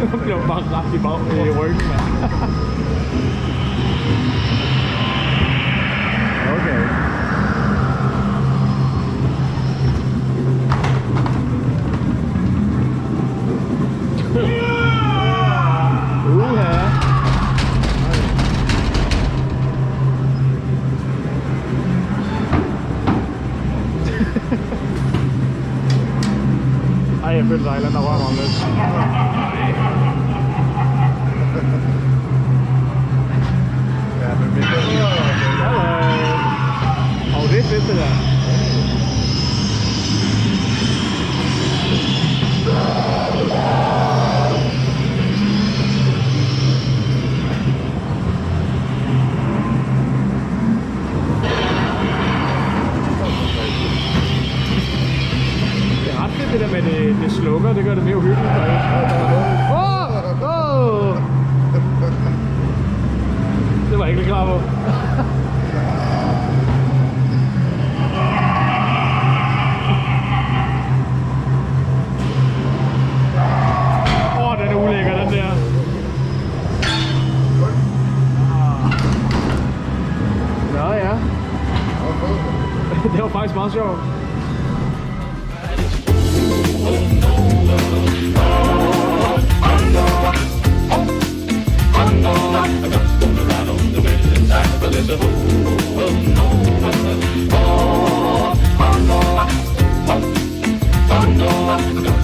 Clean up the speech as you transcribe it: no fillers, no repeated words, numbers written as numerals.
Han blev bare ramt i ryggen, mand. Okay. Ej, jeg følte Thailand, der rører mig lidt. Ja, men mindre det er fedt, det der. Det der med det slukker, det gør det mere uhyggeligt. Det var jeg ikke klar på. Den er ulækker, den der. Nå ja. Det var faktisk meget sjovt. Oh no.